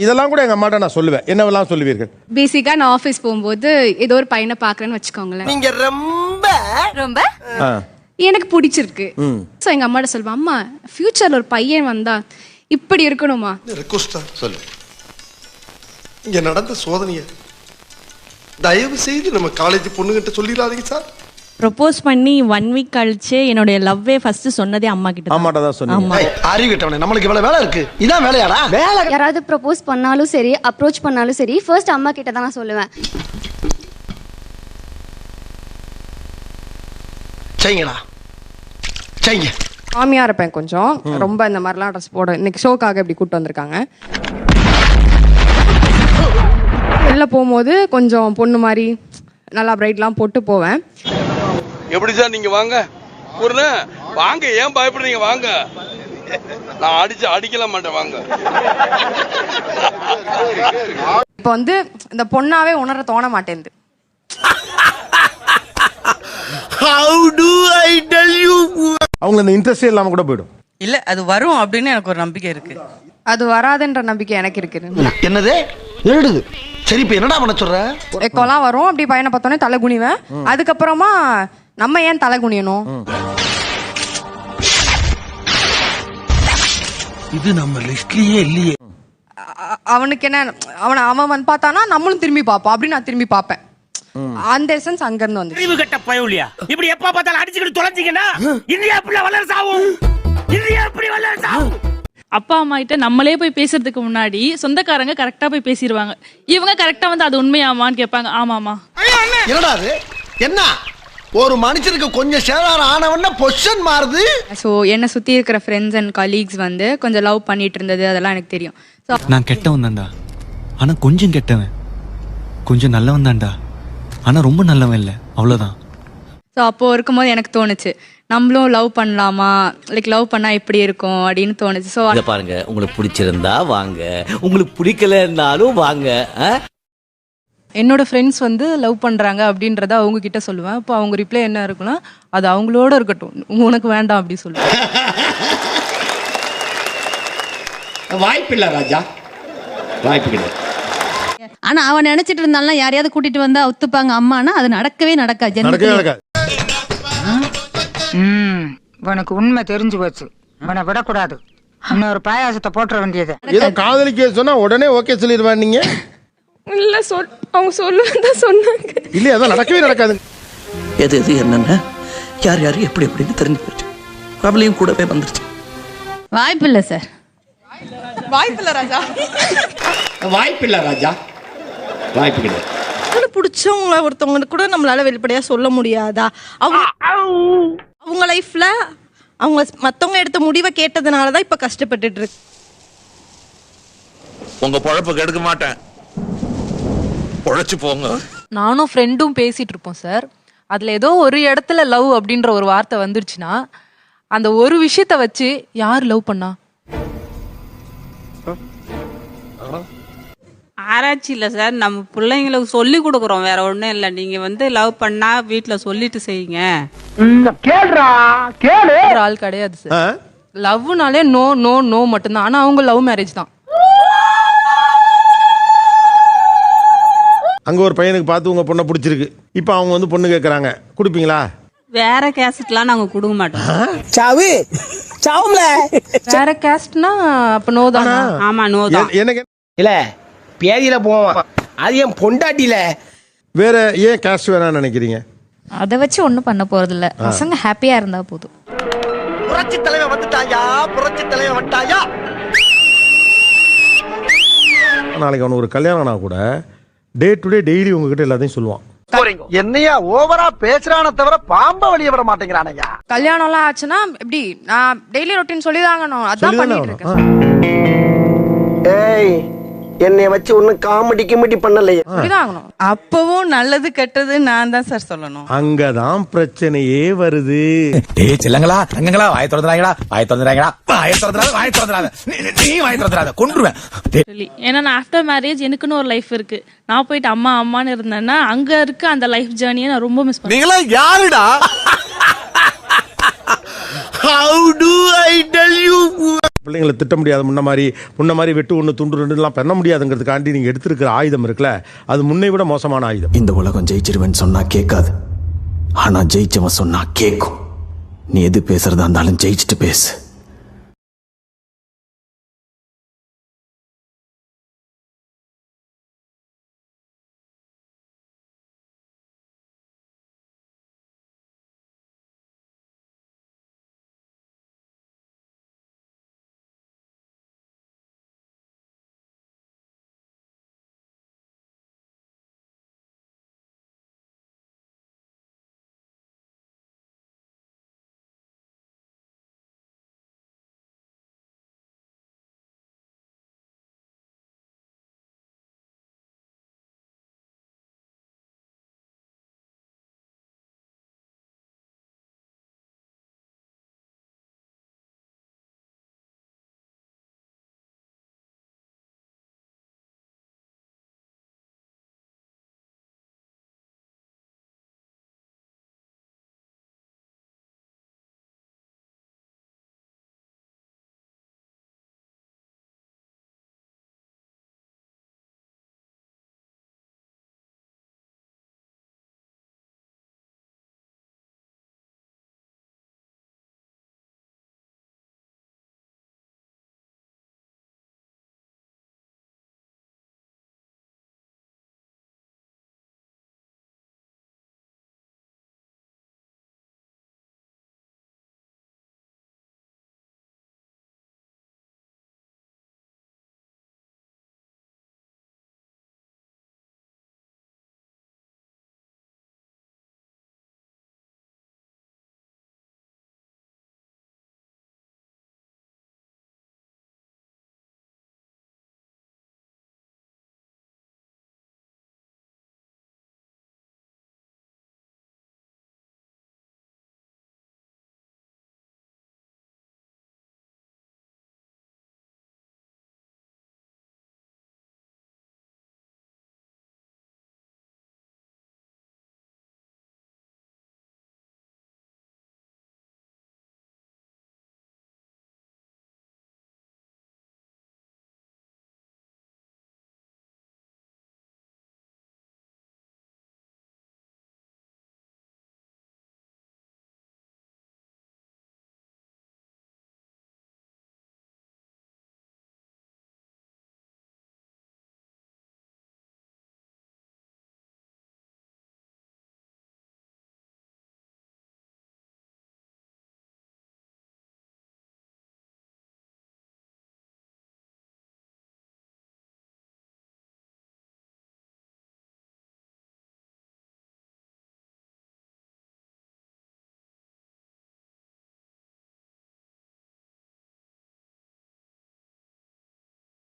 இதெல்லாம் கூட எங்க அம்மாட்ட நான் சொல்லுவேன். என்னவெல்லாம் சொல்லுவீர்கள்? பேசிக்கா நான் ஆபீஸ் போகும்போது ஏதோ ஒரு பையனை பாக்குறேன்னு வச்சுக்கோங்களேன், நீங்க ரொம்ப ரொம்ப எனக்கு பிடிச்சிருக்கு. சோ எங்க அம்மாட்ட சொல்லுவேன், அம்மா ஃபியூச்சர்ல ஒரு பையன் வந்தா இப்படி இருக்கணுமா? ரெக்வஸ்டா சொல்லு. இங்க நடந்த சோதனைய தயவு செய்து நம்ம காலேஜ் பொண்ணுகிட்ட சொல்லிடாதீங்க சார். ப்ரொபோஸ் பண்ணி 1 வீக் கழிச்சு என்னுடைய லவ்வே ஃபர்ஸ்ட் சொன்னதே அம்மா கிட்ட. அம்மாட்ட தான் சொன்னீங்க. அறிவிட்டவனே, நம்மளுக்கு இவ்வளவு வேலை இருக்கு. இதான் வேலையாடா? வேலை. யாராவது ப்ரப்போஸ் பண்ணாலும் சரி, அப்ரோச் பண்ணாலும் சரி, ஃபர்ஸ்ட் அம்மா கிட்ட தான் நான் சொல்லுவேன். செய்யுங்கடா, செய்யுங்க. மாமியா இருப்பேன் கொஞ்சம், ரொம்ப இந்த மாதிரிலாம் ட்ரெஸ் போட இன்னைக்கு ஷோக்காக இப்படி கூட்டு வந்திருக்காங்க. வெளில போகும்போது கொஞ்சம் பொண்ணு மாதிரி நல்லா பிரைட்லாம் போட்டு போவேன். எப்படி சார் நீங்க வாங்க ஊர்ல வாங்க, ஏன் பயப்படுறீங்க? வாங்க, நான் அடிக்கலாம் மாட்டேன், வாங்க. இப்போ வந்து இந்த பொண்ணாவே உணர தோண மாட்டேங்குது. How do I tell you? அவங்க அந்த இன்ட்ரெஸ்ட் இல்லாம கூட போயிடும். இல்ல அது வரும் அப்படின்னு எனக்கு ஒரு நம்பிக்கை இருக்கு. அது வராதுன்ற நம்பிக்கை எனக்கு இருக்குது. என்னது எழுடுது? சரி, இப்ப என்னடா பண்ண சொல்ற? எக்கோலாம் வரும், அப்படி பையனை பார்த்தோன்னே தலை குனிவேன். அதுக்கப்புறமா நம்ம ஏன் தலை குனியணும்? இது நம்ம லிஸ்ட்லயே இல்லையே. அவனுக்கு என்ன, அவன் வந்து பார்த்தானா நம்மளும் திரும்பி பார்ப்போம், அப்படி நான் திரும்பி பார்ப்பேன். அந்த எசன்ஸ் அங்க இருந்து வந்து அறிவு கட்ட பயவுலியா இப்படி எப்ப பார்த்தாலும் அடிச்சுக்கிட்டு தொலைஞ்சிங்கன்னா இந்தியா இப்படி வளர சாவும். இந்தியா இப்படி வளர சாவும். அப்பா அம்மா கிட்ட நம்மளே போய் பேசுறதுக்கு முன்னாடி சொந்தக்காரங்க கரெக்டா போய் பேசிடுவாங்க. இவங்க கரெக்டா வந்து அது உண்மையாமான்னு கேட்பாங்க. ஆமாமா. என்னடா அது? என்ன ஒரு மனுஷனுக்கு கொஞ்சம் சேதாரம் ஆனவன பொசிஷன் மாறுது. ஸோ என்னை சுற்றி இருக்கிற ஃப்ரெண்ட்ஸ் அண்ட் கலீக்ஸ் வந்து கொஞ்சம் லவ் பண்ணிட்டு இருந்தது, அதெல்லாம் எனக்கு தெரியும். ஸோ நான் கெட்டவன் தான்டா, ஆனா கொஞ்சம் கெட்டவன். கொஞ்சம் நல்லவன் தான்டா, ஆனா ரொம்ப நல்லவன் இல்லை, அவ்வளவுதான். ஸோ அப்போது இருக்கும்போது எனக்கு தோணுச்சு, நம்மளும் லவ் பண்ணலாமா, லைக் லவ் பண்ணா எப்படி இருக்கும் அப்படின்னு தோணுச்சு. ஸோ பாருங்க, உங்களுக்கு பிடிச்சிருந்தா வாங்க, உங்களுக்கு பிடிக்கலன்னாலும் வாங்க. என்னோட ஃப்ரெண்ட்ஸ் வந்து லவ் பண்றாங்க அப்படின்றத அவங்க கிட்ட சொல்லுவேன். இப்போ அவங்க ரிப்ளை என்ன இருக்குன்னா, அது அவங்களோட இருக்கட்டும், உனக்கு வேண்டாம் அப்படி சொல்லுவேன். வாய்ப்பில்லை ராஜா, வாய்ப்பு கிடையாது. ஆனா அவன் நினைச்சிட்டு இருந்தாலும் யாரையாவது கூட்டிட்டு வந்தா ஒத்துப்பாங்க அம்மானா, அது நடக்கவே நடக்காது. உனக்கு உண்மை தெரிஞ்சு போச்சு, உன்னை விடக்கூடாது. இன்னொரு பாயாசத்தை போட்டுற வேண்டியது. ஏதோ காதலிக்க சொன்னா உடனே ஓகே சொல்லிடுவான். நீங்க இல்ல அவங்க சொல்லுதான் சொன்னாங்க. இல்ல, அதான் நடக்கவே நடக்காது. எது எது என்னென்ன யார் யாரு எப்படி எப்படின்னு தெரிஞ்சு போச்சு. அவளையும் கூடவே வந்துருச்சு. வாய்ப்பில்லை சார், வாய்ப்பில்லை ராஜா, வாய்ப்பில்லை ராஜா, வாய்ப்பு கிடையாது. பிடிச்சவங்க ஒருத்தவங்க கூட நம்மளால வெளிப்படையா சொல்ல முடியாதா? அவங்க லைஃப்ல அவங்க மத்தவங்க எடுத்த முடிவை கேட்டதுனாலதான் இப்ப கஷ்டப்பட்டுட்டு இருக்கு. உங்க பொழப்புக்கு எடுக்க மாட்டேன், பொழைச்சு போங்க. நானும் ஃப்ரெண்டும் பேசிட்டு இருப்போம் சார். அதுல ஏதோ ஒரு இடத்துல லவ் அப்படின்ற ஒரு வார்த்தை வந்துருச்சுன்னா, அந்த ஒரு விஷயத்த வச்சு யார் லவ் பண்ணா? ஆராய்ச்சி இல்ல சார், நம்ம பிள்ளைங்களுக்கு சொல்லி கொடுக்குறோம், வேற ஒண்ணும் இல்ல. நீங்க வந்து லவ் பண்ணா வீட்டுல சொல்லிட்டு செய்யுங்க. ஒரு ஆள் கிடையாது சார். லவ்னாலே நோ நோ நோ மட்டும்தான். ஆனா அவங்க லவ் மேரேஜ் தான். அங்க ஒரு பையனுக்கு பார்த்து உங்க பொண்ணை பிடிச்சிருக்கு, இப்ப அவங்க வந்து பொண்ணு கேட்கறாங்க, கொடுப்பீங்களா? வேற கேசட்லாம் நாங்க கொடுக்க மாட்டோம். சாவு சாவும்ல. வேற காஸ்ட்னா அப்ப நோ தானா? ஆமா, நோ தான். எனக்கு இல்ல பேதியில போவான், அது என் பொண்டாட்டில. வேற ஏன் காஸ்ட் வேணாம்னு நினைக்கிறீங்க? அதை வச்சு ஒன்றும் பண்ண போறதில்ல, பசங்க ஹாப்பியா இருந்தா போதும். புரட்சி தலைவன் வந்துட்டாயா, புரட்சி தலைவன் வந்துட்டாயா. நாளைக்கு அவனுக்கு ஒரு கல்யாணம் ஆனா கூட டே டு டே டெய்லி உங்ககிட்ட எல்லாத்தையும் சொல்லுவான். என்னையா ஓவரா பேசுறான தவிர பாம்ப வெளிய விட மாட்டேங்கிறானயா. கல்யாணம் எல்லாம் ஆச்சுன்னா இப்படி நான் டெய்லி ரொட்டீன் சொல்லிதாங்கணும். அதான் பண்ணிட்டு இருக்கேன். ஏய், என்னை வச்சு ஒன்னும் காமெடி கிமெடி பண்ணலையே. சொல்லிதாங்கணும். அப்பவும் நல்லது கெட்டது நான் தான் சார் சொல்லணும். அங்கதான் பிரச்சனையே வருது. டேய் செல்லங்களா, தங்கங்களா, வாய் திறந்துறாங்கடா, வாய் திறந்துறாங்கடா, வாய் திறந்துறாத, வாய் திறந்துறாத, நீ வாய் திறந்துறாத, கொன்றுவேன். ஏன்னா நான் ஆஃப்டர் மேரேஜ் எனக்குன்னு ஒரு லைஃப் இருக்கு. நான் போயிட்டு அம்மா அம்மான்னு இருந்தேன்னா அங்க இருக்க அந்த லைஃப் ஜேர்னியை நான் ரொம்ப மிஸ் பண்ணேன். நீங்களா யாருடா? பிள்ளைங்களை திட்ட முடியாது. முன்ன மாதிரி வெட்டு ஒன்று துண்டு ரெண்டுலாம் பண்ண முடியாதுங்கிறதுக்காண்டி நீங்கள் எடுத்திருக்கிற ஆயுதம் இருக்குல்ல, அது முன்னை விட மோசமான ஆயுதம். இந்த உலகம் ஜெயிச்சிருவேன்னு சொன்னா கேட்காது, ஆனா ஜெயிச்சவன் சொன்னா கேட்கும். நீ எது பேசுறதா இருந்தாலும் ஜெயிச்சுட்டு பேசு.